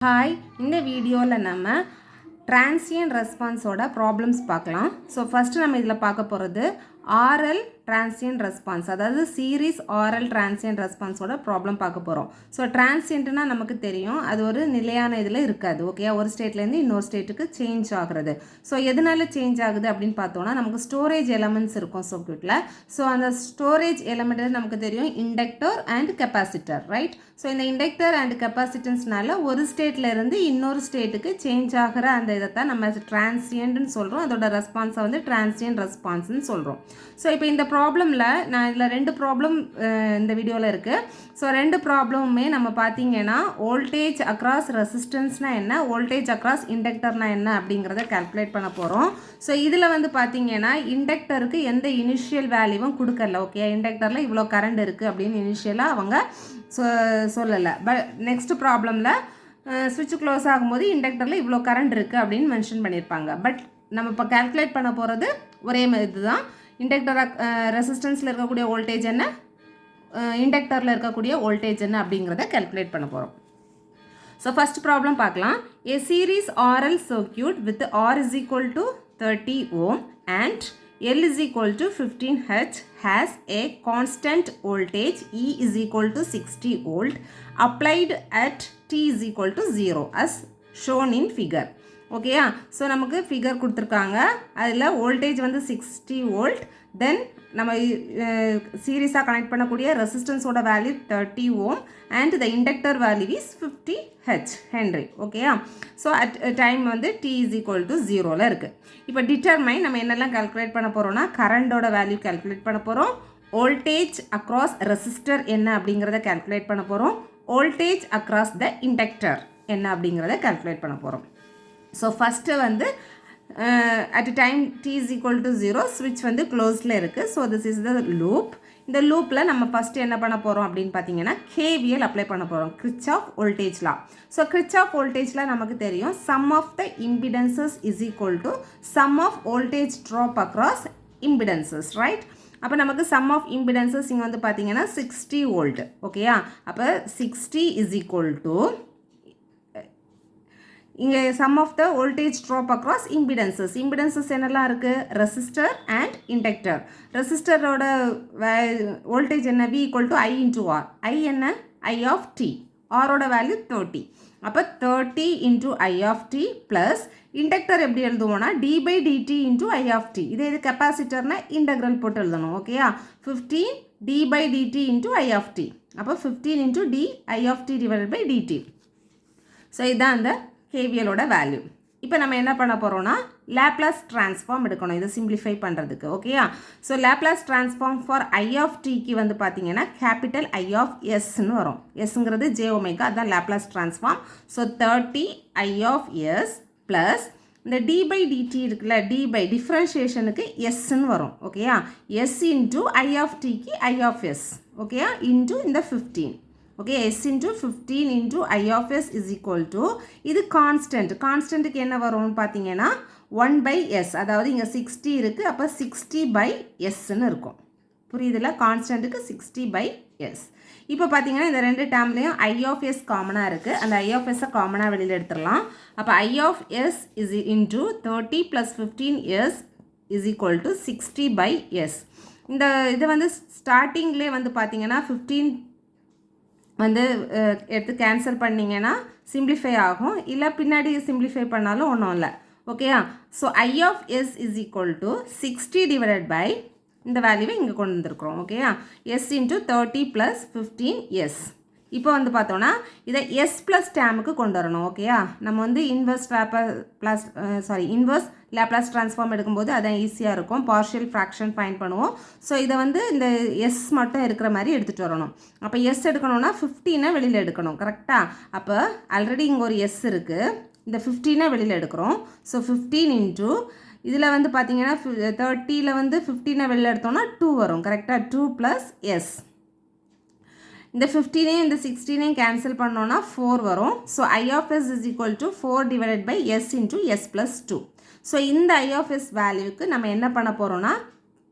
Hi, இந்த வீடியோவில் நம்ம transient responseோட ப்ராப்ளம்ஸ் பார்க்கலாம். ஸோ ஃபஸ்ட்டு நம்ம இதில் பார்க்க போகிறது ஆர்எல் transient response, அதாவது சீரீஸ் ஆர்எல் transient responseோட ப்ராப்ளம் பார்க்க போகிறோம். ஸோ டிரான்சியன்ட்னா நமக்கு தெரியும், அது ஒரு நிலையான இதில் இருக்காது. ஓகே, ஒரு ஸ்டேட்லேருந்து இன்னொரு ஸ்டேட்டுக்கு சேஞ்ச் ஆகுறது. ஸோ எதனால சேஞ்ச் ஆகுது அப்படின்னு பார்த்தோன்னா, நமக்கு ஸ்டோரேஜ் எலமெண்ட்ஸ் இருக்கும் சர்க்யூட்டில். ஸோ அந்த ஸ்டோரேஜ் எலமெண்ட் நமக்கு தெரியும் inductor and capacitor, right? So இந்த இண்டக்டர் அண்ட் கெப்பாசிட்டன்ஸ்னால ஒரு ஸ்டேட்டில் இருந்து இன்னொரு ஸ்டேட்டுக்கு சேஞ்ச் ஆகிற அந்த இதை தான் நம்ம டிரான்சியன்ட்னு சொல்கிறோம். அதோட ரெஸ்பான்ஸை வந்து டிரான்சியன்ட் ரெஸ்பான்ஸ்னு சொல்கிறோம். ஸோ இப்போ இந்த ப்ராப்ளமில் நான் இதில் ரெண்டு ப்ராப்ளம் இந்த வீடியோவில் இருக்குது. ஸோ ரெண்டு ப்ராப்ளமுமே நம்ம பார்த்தீங்கன்னா வோல்டேஜ் அக்ராஸ் ரெசிஸ்டன்ஸ்னால் என்ன, வோல்டேஜ் அக்ராஸ் இண்டக்டர்னால் என்ன அப்படிங்கிறத கால்குலேட் பண்ண போகிறோம். ஸோ இதில் வந்து பார்த்தீங்கன்னா இண்டக்டருக்கு எந்த இனிஷியல் வேல்யூவும் கொடுக்கல. ஓகே, இண்டக்டரில் இவ்வளோ கரண்ட் இருக்குது அப்படின்னு இனிஷியலாக அவங்க சொல்லலை. பட் நெக்ஸ்ட் ப்ராப்ளமில் ஸ்விட்ச் க்ளோஸ் ஆகும்போது இண்டக்டரில் இவ்வளோ கரண்ட் இருக்குது அப்படின்னு மென்ஷன் பண்ணியிருப்பாங்க. பட் நம்ம இப்போ கால்குலேட் பண்ண போகிறது ஒரே இது தான். இண்டக்டர் ரெசிஸ்டன்ஸில் இருக்கக்கூடிய வோல்டேஜ் என்ன, இண்டக்டரில் இருக்கக்கூடிய வோல்டேஜ் என்ன அப்படிங்கிறத கால்குலேட் பண்ண போகிறோம். ஸோ ஃபஸ்ட் ப்ராப்ளம் பார்க்கலாம். A series RL circuit with R is equal to 30 ohm and L is equal to 15 H has a constant voltage E is equal to 60 volt applied at T is equal to 0 as shown in figure. ஓகேயா? So நமக்கு figure கொடுத்துருக்காங்க, அதில் voltage வந்து 60 volt. தென் நம்ம சீரீஸாக connect பண்ணக்கூடிய ரெசிஸ்டன்ஸோட value 30 ohm and the inductor value is 50 henry. ஓகேயா? ஸோ அட் டைம் வந்து T இஸ் ஈக்குவல் டு 0ல் இருக்குது. இப்போ டிட்டர்மைன் நம்ம என்னெல்லாம் கால்குலேட் பண்ண போகிறோம்னா, கரண்டோட வேல்யூ கால்குலேட் பண்ண போகிறோம், வோல்டேஜ் அக்ராஸ் ரெசிஸ்டர் என்ன அப்படிங்கிறத கால்குலேட் பண்ண போகிறோம், வோல்டேஜ் அக்ராஸ் த இண்டக்டர் என்ன அப்படிங்கிறத கால்குலேட் பண்ண போகிறோம். ஸோ ஃபஸ்ட்டு வந்து at time T is equal to 0 ஸ்விட்ச் வந்து க்ளோஸில் இருக்குது. So this is the loop. இந்த லூப்பில் நம்ம ஃபஸ்ட்டு என்ன பண்ண போகிறோம் அப்படின்னு பார்த்தீங்கன்னா KVL அப்ளை பண்ண போகிறோம், Kirchhoff voltage law. So Kirchhoff voltage law நமக்கு தெரியும், sum of the impedances is equal to sum of voltage drop across impedances, right? அப்போ நமக்கு சம் ஆஃப் இம்பிடன்சஸ் இங்கே வந்து பார்த்தீங்கன்னா 60 வோல்ட். ஓகேயா? அப்போ 60 இஸ் ஈக்குவல் டு இங்கே sum of the voltage drop across impedances. Impedances என்னெல்லாம் இருக்குது, ரெசிஸ்டர் அண்ட் இண்டக்டர். ரெசிஸ்டரோட வோல்டேஜ் என்ன, V equal to I into R. I என்ன, I ஆஃப் T. ஆரோட வேல்யூ 30. அப்போ 30 into I of T plus inductor எப்படி எழுதுவோம்னா d/dt into I of T. இதே இது கெப்பாசிட்டர்னா இன்டெக்ரல் போட்டு எழுதணும். ஓகேயா? 15 d/dt into I of T. அப்போ 15 into d I of T divided by dt. So இதுதான் அந்த KVLோட வேல்யூ. இப்போ நம்ம என்ன பண்ண போகிறோம்னா லேப்லாஸ் ட்ரான்ஸ்ஃபார்ம் எடுக்கணும் இதை சிம்பிளிஃபை பண்ணுறதுக்கு. ஓகேயா? So Laplace transform for I of Tக்கு வந்து பார்த்தீங்கன்னா கேபிட்டல் I ஆஃப் Sன்னு வரும். எஸ்ங்கிறது J ஒமேகா, அதுதான் Laplace transform. So 30 I of S plus இந்த d/dt இருக்குல்ல, d/, டிஃப்ரென்ஷியேஷனுக்கு Sன்னு வரும். ஓகேயா? S இன்டூ I ஆஃப் Tக்கு I ஆஃப் S. ஓகேயா? இன்டூ இந்த 15. Okay, S into 15 into I of S is equal to, இது கான்ஸ்டன்ட். கான்ஸ்டன்ட்டுக்கு என்ன வரும்னு பார்த்தீங்கன்னா 1/S. அதாவது இங்கே 60 இருக்குது, அப்போ 60/Sன்னு இருக்கும். புரியுதுல? கான்ஸ்டன்ட்டுக்கு 60/S. இப்போ பார்த்தீங்கன்னா இந்த ரெண்டு டேர்ம்லேயும் I ஆஃப் S காமனாக இருக்குது. அந்த I ஆஃப் Sஐ காமனாக வெளியில் எடுத்துடலாம். அப்போ I of S is into 30 plus 15S is equal to 60/S. இந்த இது வந்து ஸ்டார்டிங்லேயே வந்து பார்த்தீங்கன்னா 15 வந்து எடுத்து கேன்சல் பண்ணிங்கன்னா சிம்பிளிஃபை ஆகும், இல்லை பின்னாடி சிம்பிளிஃபை பண்ணாலும் ஒன்றும் இல்லை. ஓகேயா? So I of S is equal to 60 divided by இந்த வேல்யூவை இங்கே கொண்டு வந்துருக்குறோம். ஓகேயா? S into 30 plus 15S. இப்போ வந்து பார்த்தோன்னா இதை S ப்ளஸ் டேமுக்கு கொண்டு வரணும். ஓகேயா? நம்ம வந்து இன்வர்ஸ் லேப்லாஸ் ட்ரான்ஸ்ஃபார்ம் எடுக்கும்போது அதான் ஈஸியாக இருக்கும், பார்ஷியல் ஃப்ராக்ஷன் ஃபைன் பண்ணுவோம். ஸோ இதை வந்து இந்த S மட்டும் இருக்கிற மாதிரி எடுத்துகிட்டு வரணும். அப்போ S எடுக்கணும்னா 15 வெளியில் எடுக்கணும். கரெக்டாக? அப்போ ஆல்ரெடி இங்கே ஒரு S இருக்குது, இந்த 15 வெளியில் எடுக்கிறோம். ஸோ 15 இன்ட்டு இதில் வந்து பார்த்தீங்கன்னா 30ல் வந்து 15 வெளியில் எடுத்தோம்னா 2 வரும். கரெக்டாக? 2 ப்ளஸ் S. இந்த 15 இந்த 16 கேன்சல் பண்ணோன்னா 4 வரும். So I of S is equal to 4 divided by S into S plus 2. So இந்த I ஆஃப் S வேல்யூக்கு நம்ம என்ன பண்ண போகிறோம்னா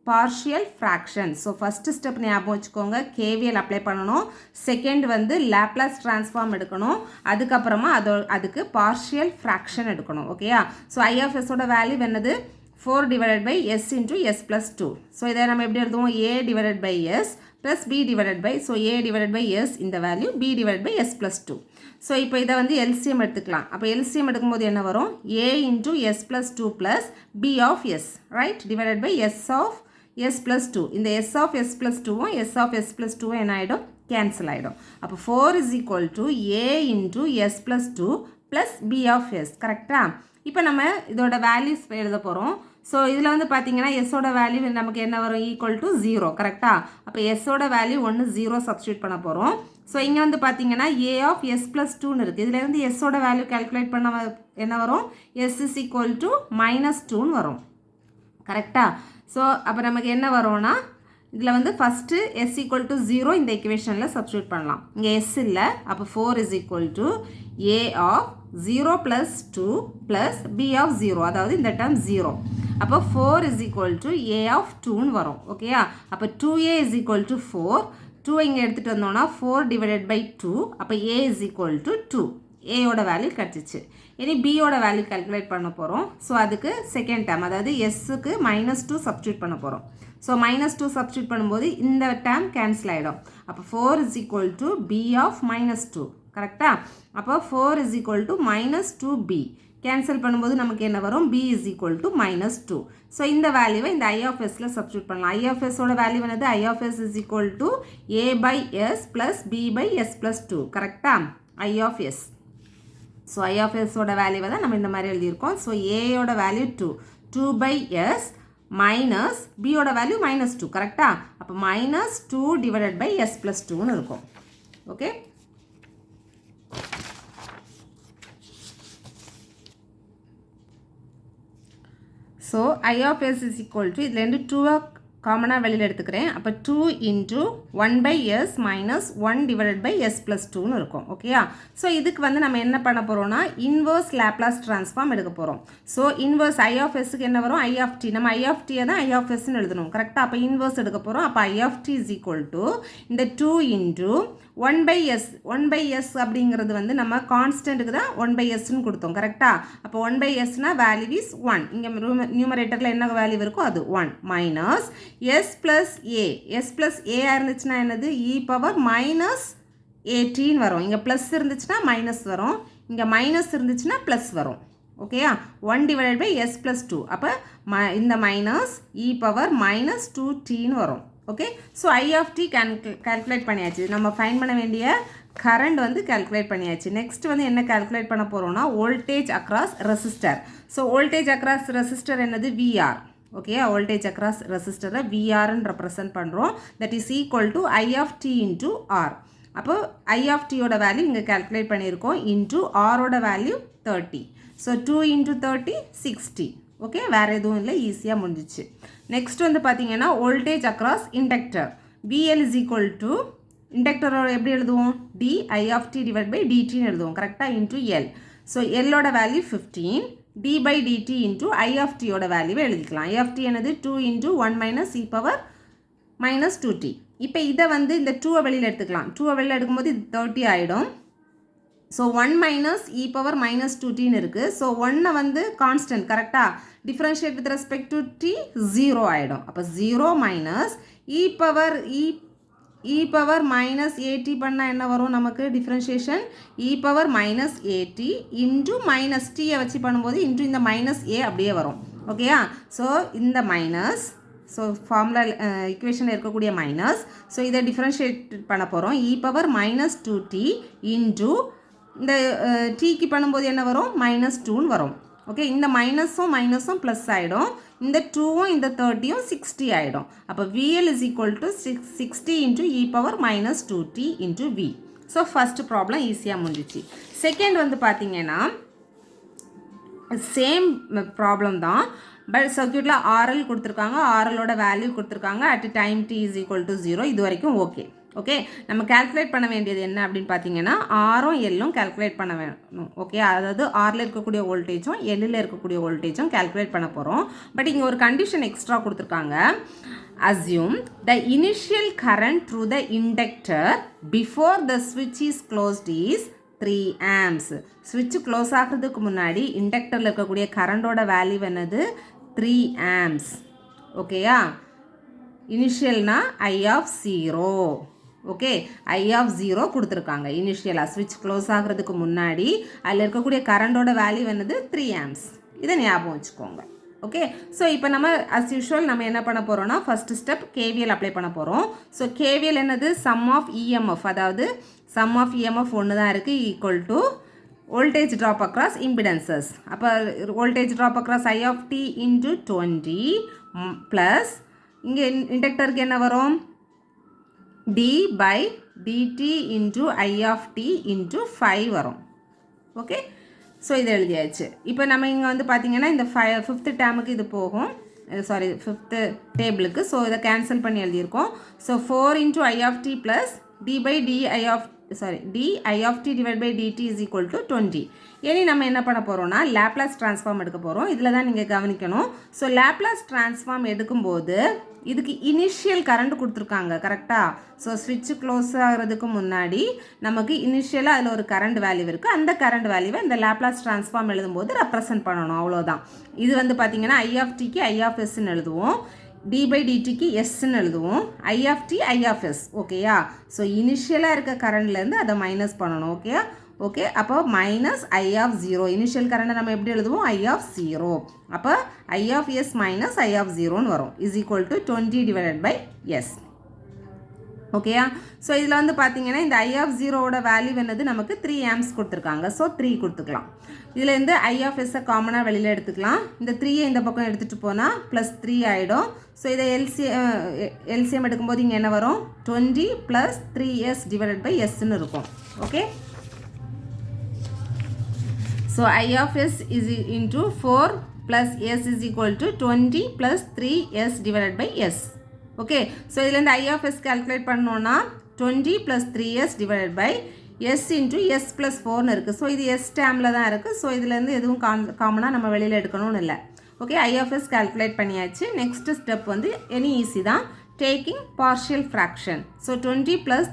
partial fraction. So first step ஞாபகம் வச்சுக்கோங்க, KVL அப்ளை பண்ணணும். செகண்ட் வந்து லாப்லாஸ் ட்ரான்ஸ்ஃபார்ம் எடுக்கணும். அதுக்கப்புறமா அதுக்கு partial fraction எடுக்கணும். ஓகேயா? ஸோ I of S ஓட வேல்யூ என்னது? 4 divided by S into S plus 2. So இதை நம்ம எப்படி எழுதுவோம்? A divided by S plus B divided by, so A divided by S இந்த value, B divided by S plus 2. So இப்போ இதை வந்து LCM எடுத்துக்கலாம். அப்போ LCM எடுக்கும்போது என்ன வரும்? A into S plus 2 plus B of S, right? Divided by S of S plus 2. இந்த S of S plus 2 S of S plus 2 என்ன ஆகிடும்? கேன்சல் ஆகிடும். அப்போ 4 is equal to A into S plus 2 plus B of S. கரெக்டா? இப்போ நம்ம இதோட values எழுத போகிறோம். ஸோ இதில் வந்து பார்த்தீங்கன்னா எஸ்ஸோட வேல்யூ நமக்கு என்ன வரும்? Equal to 0. கரெக்டாக? அப்போ எஸ்ஸோட வேல்யூ 0 சப்ஸ்டியூட் பண்ண போகிறோம். ஸோ இங்கே வந்து பார்த்தீங்கன்னா A of S plus 2ன்னு இருக்குது. இதிலேருந்து எஸ்ஸோட வேல்யூ கால்குலேட் பண்ண என்ன வரும்? S is equal to -2ன்னு வரும். கரெக்டாக? ஸோ அப்போ நமக்கு என்ன வரும்னா இதில் வந்து ஃபஸ்ட்டு S equal to 0 இந்த equationல சப்ஸ்டியூட் பண்ணலாம். இங்கே S இல்லை. அப்போ 4 is equal to A of 0 plus 2 plus B of 0. அதாவது இந்த டேர்ம் 0. அப்போ 4 is equal to A of 2ன்னு வரும். ஓகேயா? அப்போ 2A is equal to 4. 2 இங்கே எடுத்துகிட்டு வந்தோம்னா 4 divided by 2. அப்போ A is equal to 2. ஏயோட value கிடச்சிச்சு. இனி பியோட வேல்யூ கால்குலேட் பண்ண போகிறோம். ஸோ அதுக்கு செகண்ட் டேர்ம், அதாவது எஸ்ஸுக்கு -2 சப்ஸ்டியூட் பண்ண போகிறோம். ஸோ -2 சப்ஸ்டியூட் பண்ணும்போது இந்த டேர்ம் கேன்சல் ஆகிடும். அப்போ 4 is equal to B of -2. கரெக்டா? அப்போ 4 is equal to -2B. Cancel பண்ணும்போது நமக்கு என்ன வரும்? B is equal to -2. So இந்த வேல்யூவை இந்த I of Sல சப்ஸ்டியூட் பண்ணலாம். I of Sோட வேல்யூ என்னது? I of S is equal to A by S plus B by S plus 2. கரெக்டா? I of S. So I of Sோட வேல்யூவை தான் நம்ம இந்த மாதிரி எழுதியிருக்கோம். ஸோ Aயோட வேல்யூ 2 by S மைனஸ் பியோட வேல்யூ -2. கரெக்டா? அப்போ -2 டிவைடட் பை S plus 2ன்னு இருக்கும். Okay? So I of S is equal to இதுலேருந்து 2 காமனாக வெளியில் எடுத்துக்கிறேன். அப்போ 2 into 1 by S minus 1 divided by S plus 2ன்னு இருக்கும். ஓகேயா? ஸோ இதுக்கு வந்து நம்ம என்ன பண்ண போகிறோம்னா இன்வர்ஸ் லாப்லாஸ் ட்ரான்ஸ்ஃபார்ம் எடுக்க போகிறோம். ஸோ இன்வர்ஸ் I of Sக்கு என்ன வரும்? I of T. நம்ம I of T தான் I of Sன்னு எழுதணும். கரெக்டாக? அப்போ இன்வர்ஸ் எடுக்க போகிறோம். அப்போ I of T is equal to இந்த 2 into 1 by S. 1 by S அப்படிங்கிறது வந்து நம்ம கான்ஸ்டன்ட்டுக்கு தான் 1 by Sன்னு கொடுத்தோம். கரெக்டாக? அப்போ 1 by Sனா வேல்யூ இஸ் 1. இங்கே நியூமரேட்டரில் என்ன வேல்யூ இருக்கோ அது 1 minus S plus A. S plus A இருந்துச்சுன்னா என்னது? E power minus ATன்னு வரும். இங்கே ப்ளஸ் இருந்துச்சுன்னா மைனஸ் வரும். இங்கே மைனஸ் இருந்துச்சுன்னா ப்ளஸ் வரும். ஓகேயா? 1 divided by S plus 2. அப்போ இந்த மைனஸ் E power minus 2Tன்னு வரும். Okay? So I of T calculate பண்ணியாச்சு. நம்ம ஃபைண்ட் பண்ண வேண்டிய கரண்ட் வந்து கால்குலேட் பண்ணியாச்சு. நெக்ஸ்ட் வந்து என்ன கால்குலேட் பண்ண போகிறோம்னா voltage across resistor. So voltage across resistor என்னது? VR. ஓகே? வோல்டேஜ் அக்ராஸ் ரெசிஸ்டரை VRன்னு ரெப்ரசன்ட் பண்ணுறோம். That is equal to I of T into R. அப்போ I of Tயோட வேல்யூ இங்கே கால்குலேட் பண்ணியிருக்கோம். இன்ட்டு Rோட வேல்யூ 30. So 2 into 30 60. ஓகே? வேறு எதுவும் இல்லை, ஈஸியாக முடிஞ்சிச்சு. நெக்ஸ்ட் வந்து பார்த்தீங்கன்னா voltage across inductor. VL is equal to இண்டக்டரோட எப்படி எழுதுவோம்? D I of T divided by DTன்னு எழுதுவோம். கரெக்டாக? Into L. ஸோ Lோட value 15. D by dt into I of T ஓட வேல்யூவை எழுதிக்கலாம். I of T என்னது? 2 into 1 minus e power minus 2t. இப்போ இதை வந்து இந்த 2 வெளியில் எடுத்துக்கலாம். 2 வெளியில் எடுக்கும்போது இது 30 ஆகிடும். So 1 minus e power minus 2tன்னு இருக்குது. ஸோ 1 வந்து கான்ஸ்டன்ட். கரெக்டாக? Differentiate with respect to t 0 ஆகிடும். அப்போ 0 minus e power minus at பண்ணால் என்ன வரும் நமக்கு? Differentiation e power minus at into minus டீயை வச்சு பண்ணும்போது இன்ட்டு இந்த மைனஸ் a அப்படியே வரும். ஓகேயா? ஸோ இந்த மைனஸ், ஸோ ஃபார்முலா இக்குவேஷனில் இருக்கக்கூடிய மைனஸ், ஸோ இதை டிஃப்ரென்ஷியேட் பண்ண போகிறோம். e power minus 2t into இந்த டீக்கு பண்ணும்போது என்ன வரும்? -2ன்னு வரும். ஓகே? இந்த மைனஸும் ப்ளஸ் ஆகிடும். இந்த 2ம் இந்த 30யும் 60 ஆகிடும். அப்போ VL is equal to 60 into e power minus 2t into V. So first problem ஈஸியாக முடிஞ்சிச்சு. செகண்ட் வந்து பார்த்தீங்கன்னா சேம் ப்ராப்ளம் தான். பட் சர்க்யூட்டில் RL கொடுத்துருக்காங்க. RLோட வேல்யூ கொடுத்துருக்காங்க. At time t is equal to 0. இது வரைக்கும் ஓகே. ஓகே, நம்ம கால்குலேட் பண்ண வேண்டியது என்ன அப்படின்னு பார்த்தீங்கன்னா ஆரும் எல்லும் கால்குலேட் பண்ண வேணும். ஓகே, அதாவது ஆரில் இருக்கக்கூடிய வோல்டேஜும் எல்லில் இருக்கக்கூடிய வோல்டேஜும் கால்குலேட் பண்ண போகிறோம். பட் இங்கே ஒரு கண்டிஷன் எக்ஸ்ட்ரா கொடுத்துருக்காங்க. Assume the initial current through the inductor before the switch is closed is 3 amps. ஸ்விட்ச் க்ளோஸ் ஆகிறதுக்கு முன்னாடி இண்டக்டரில் இருக்கக்கூடிய கரண்டோட வேல்யூ என்னது 3 amps. ஓகேயா, இனிஷியல்னா ஐ ஆஃப் 0. ஓகே, ஐ ஆஃப் 0 கொடுத்துருக்காங்க. இனிஷியலாக ஸ்விட்ச் க்ளோஸ் ஆகிறதுக்கு முன்னாடி அதில் இருக்கக்கூடிய கரண்டோட வேல்யூ என்னது 3 amps. இதை ஞாபகம் வச்சுக்கோங்க. ஓகே, ஸோ இப்போ நம்ம அஸ் யூஷுவல் நம்ம என்ன பண்ண போகிறோம்னா ஃபஸ்ட்டு ஸ்டெப் கேவிஎல் அப்ளை பண்ண போகிறோம். ஸோ கேவிஎல் என்னது சம் ஆஃப் இஎம்எஃப், அதாவது சம் ஆஃப் இஎம்எஃப் ஒன்று தான் இருக்குது, equal to voltage drop across impedances. அப்போ voltage drop across I of T into 20 plus இங்கே இண்டக்டருக்கு என்ன வரும் d by dt into I of T into 5 வரும். ஓகே, ஸோ இது எழுதியாச்சு. இப்போ நம்ம இங்கே வந்து பார்த்திங்கன்னா இந்த 5th டேமுக்கு இது போகும், சாரி 5th டேபிளுக்கு. ஸோ இதை கேன்சல் பண்ணி எழுதியிருக்கோம். So 4 into I of t plus d by t I of I of t divide by dt is equal to 20. இனி நம்ம என்ன பண்ண போகிறோம்னா லேப்லாஸ் ட்ரான்ஸ்ஃபார்ம் எடுக்க போகிறோம். இதில் தான் நீங்கள் கவனிக்கணும். ஸோ லேப்லாஸ் ட்ரான்ஸ்ஃபார்ம் எடுக்கும்போது இதுக்கு இனிஷியல் கரண்ட் கொடுத்துருக்காங்க கரெக்டாக. ஸோ ஸ்விட்ச் க்ளோஸ் ஆகிறதுக்கு முன்னாடி நமக்கு இனிஷியலாக அதில் ஒரு கரண்ட் வேல்யூ இருக்குது. அந்த கரண்ட் வேல்யூவை இந்த லேப்லாஸ் ட்ரான்ஸ்ஃபார்ம் எழுதும்போது ரெப்ரசன்ட் பண்ணணும், அவ்வளோதான். இது வந்து பார்த்திங்கன்னா ஐ ஆஃப் டிக்கு ஐ ஆஃப் எஸ்ன்னு எழுதுவோம், டி பை டிடிக்கு எஸ்ன்னு எழுதுவோம், I of T I of S. ஓகேயா, ஸோ இனிஷியலாக இருக்க கரண்ட்லேருந்து அதை மைனஸ் பண்ணணும். ஓகேயா, ஓகே, அப்போ மைனஸ் ஐ ஆஃப் 0. இனிஷியல் கரண்டை நம்ம எப்படி எழுதுவோம் ஐ ஆஃப் 0. அப்போ I of S minus I of 0ன்னு வரும், is equal to 20 divided by S. ஓகேயா, ஸோ இதில் வந்து பார்த்தீங்கன்னா இந்த ஐ ஆஃப் 0வோட வேல்யூ என்னது நமக்கு 3 amps கொடுத்துருக்காங்க. ஸோ 3 கொடுத்துக்கலாம். இதுலேருந்து ஐ ஆஃப் எஸ்ஸை காமனாக வெளியில் எடுத்துக்கலாம். இந்த 3யை இந்த பக்கம் எடுத்துகிட்டு போனால் ப்ளஸ் 3 ஆகிடும். ஸோ இதை எல்சிஎம் எடுக்கும்போது இங்கே என்ன வரும் 20 ப்ளஸ் 3s டிவைடட் பை எஸ்ன்னு இருக்கும். Okay, so I of s is into 4 plus s is equal to 20 plus 3s divided by s. Okay, so இதிலேருந்து I of s calculate பண்ணோன்னா 20 plus 3s divided by s into s plus 4ன்னு இருக்குது. So இது s டேமில் தான் இருக்குது. So இதிலேருந்து எதுவும் காமனாக நம்ம வெளியில் எடுக்கணும்னு இல்லை. Okay, I of s calculate பண்ணியாச்சு. நெக்ஸ்ட் ஸ்டெப் வந்து எனி ஈஸி தான், taking partial fraction. So 20 plus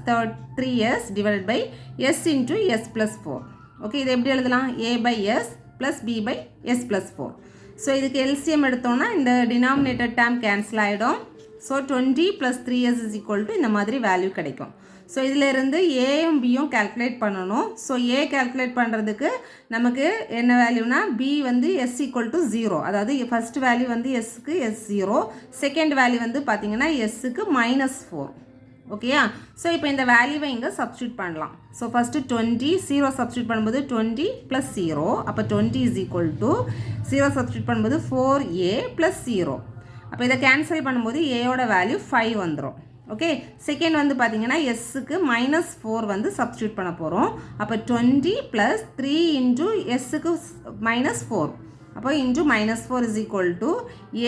3s divided by s into s plus 4. Okay, இது எப்படி எழுதலாம் a by s plus b by s plus 4. So இதுக்கு LCM எடுத்தோன்னா இந்த denominated dam cancel ஆகிடும். So 20 plus 3s is equal to இந்த மாதிரி value கிடைக்கும். ஸோ இதிலிருந்து ஏயும் பியும் கேல்குலேட் பண்ணணும். ஸோ ஏ கேல்குலேட் பண்ணுறதுக்கு நமக்கு என்ன வேல்யூனா b வந்து s equal to 0, அதாவது ஃபஸ்ட் வேல்யூ வந்து எஸ்க்கு s0, செகண்ட் வேல்யூ வந்து பார்த்திங்கன்னா எஸ்க்கு -4. ஓகேயா, ஸோ இப்போ இந்த வேல்யூவை இங்கே சப்ஸ்டியூட் பண்ணலாம். ஸோ ஃபஸ்ட்டு 20 0 சப்ஸ்டியூட் பண்ணும்போது 20 + 0, அப்போ 20 is equal to 0 சப்ஸ்டியூட் பண்ணும்போது 4a + 0. அப்போ இதை கேன்சல் பண்ணும்போது ஏயோட வேல்யூ 5 வந்துடும். ஓகே, செகண்ட் வந்து பார்த்திங்கன்னா எஸ்ஸுக்கு -4 வந்து சப்ஸ்டியூட் பண்ண போகிறோம். அப்போ 20 + 3 இன்ட்டு எஸ்ஸுக்கு -4, அப்போ into -4 is equal to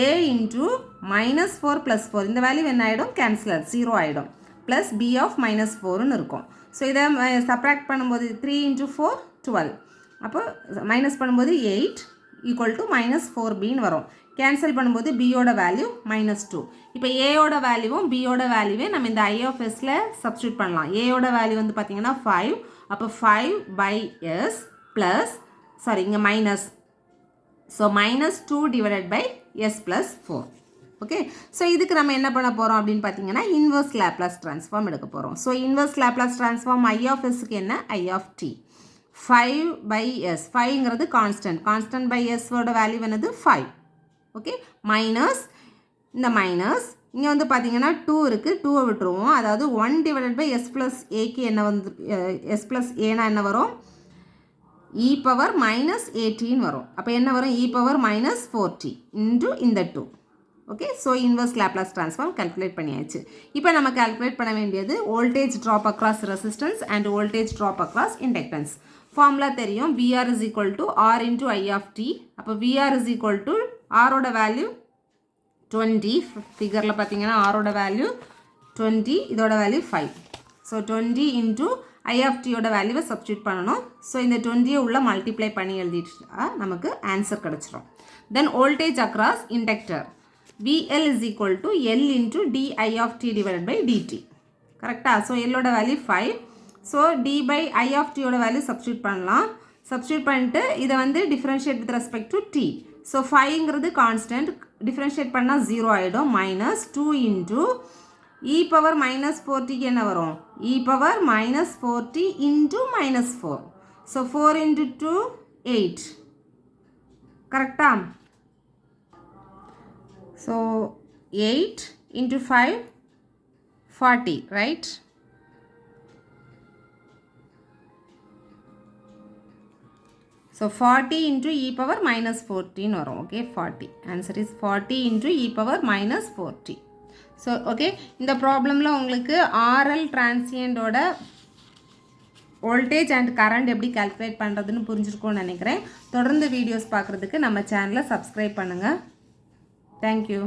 a into -4 + 4. இந்த வேல்யூ என்ன ஆகிடும் கேன்சல் 0 ஆகிடும், ப்ளஸ் b ஆஃப் -4ன்னு இருக்கும். ஸோ இதை சப்ராக்ட் பண்ணும்போது 3 × 4 12, அப்போ மைனஸ் பண்ணும்போது 8 ஈக்குவல் டு -4bன்னு வரும். கேன்சல் பண்ணும்போது பியோட வேல்யூ -2. இப்போ ஏயோட வேல்யூவும் பியோட வேல்யூவே நம்ம இந்த ஐ ஆஃப் எஸ்ல சப்ஸ்டியூட் பண்ணலாம். ஏயோட வேல்யூ வந்து பார்த்தீங்கன்னா 5, அப்போ 5/s ப்ளஸ் சாரி இங்கே minus, so -2 divided by s + 4. Okay, so இதுக்கு நம்ம என்ன பண்ண போகிறோம் அப்படின்னு பார்த்தீங்கன்னா இன்வர்ஸ் லேப்லாஸ் ட்ரான்ஸ்ஃபார்ம் எடுக்க போகிறோம். So inverse Laplace transform I of எஸ்க்கு என்ன ஐ ஆஃப் டி 5/s, 5ங்கிறது கான்ஸ்டன்ட் பை எஸ்ஸோட வேல்யூ என்னது 5. ஓகே, மைனஸ் இந்த மைனஸ் இங்கே வந்து பார்த்தீங்கன்னா 2 இருக்குது, 2வை விட்டுருவோம். அதாவது 1 டிவைடட் பை எஸ் ப்ளஸ் ஏக்கு என்ன வந்து எஸ் ப்ளஸ் ஏனா என்ன வரும் e பவர் -18 வரும். அப்போ என்ன வரும் e பவர் -40 இன்ட்டு இந்த 2. Okay, so inverse Laplace transform calculate பண்ணியாச்சு. இப்போ நம்ம கால்குலேட் பண்ண வேண்டியது voltage drop across resistance and voltage drop across inductance. Formula தெரியும், VR is equal to R into I of t. அப்போ VR is equal to ஆரோட value 20, ஃபிகரில் பார்த்தீங்கன்னா ஆரோட வேல்யூ 20, இதோட value 5. So 20 into I of டியோட வேல்யூவை சப்ஸ்டியூட் பண்ணணும். ஸோ இந்த 20 உள்ள மல்டிப்ளை பண்ணி எழுதிட்டா நமக்கு ஆன்சர் கிடச்சிரும். Then voltage across inductor VL is equal to L into di of t divided by dt. கரெக்டாக? ஸோ எல்லோட value 5. So d by i of t ஓட வேல்யூ சப்ஸ்டியூட் பண்ணலாம். சப்ஸ்டியூட் பண்ணிட்டு இதை வந்து differentiate with respect to t. So 5ங்கிறது constant, differentiate பண்ணால் 0 ஆகிடும். Minus 2 into e power minus 4t என்ன வரும்? e power minus 4t into minus 4. So 4 into 2 8. கரெக்டா? So 8 into 5 40, right? So 40 into e power minus 14 வரும். Okay, 40. Answer is 40 into e power minus 40. So okay, இந்த ப்ராப்ளமில் உங்களுக்கு RL டிரான்சியண்டோட voltage and current எப்படி calculate பண்ணுறதுன்னு புரிஞ்சிருக்கோன்னு நினைக்கிறேன். தொடர்ந்து வீடியோஸ் பார்க்குறதுக்கு நம்ம சேனலை சப்ஸ்கிரைப் பண்ணுங்கள். Thank you.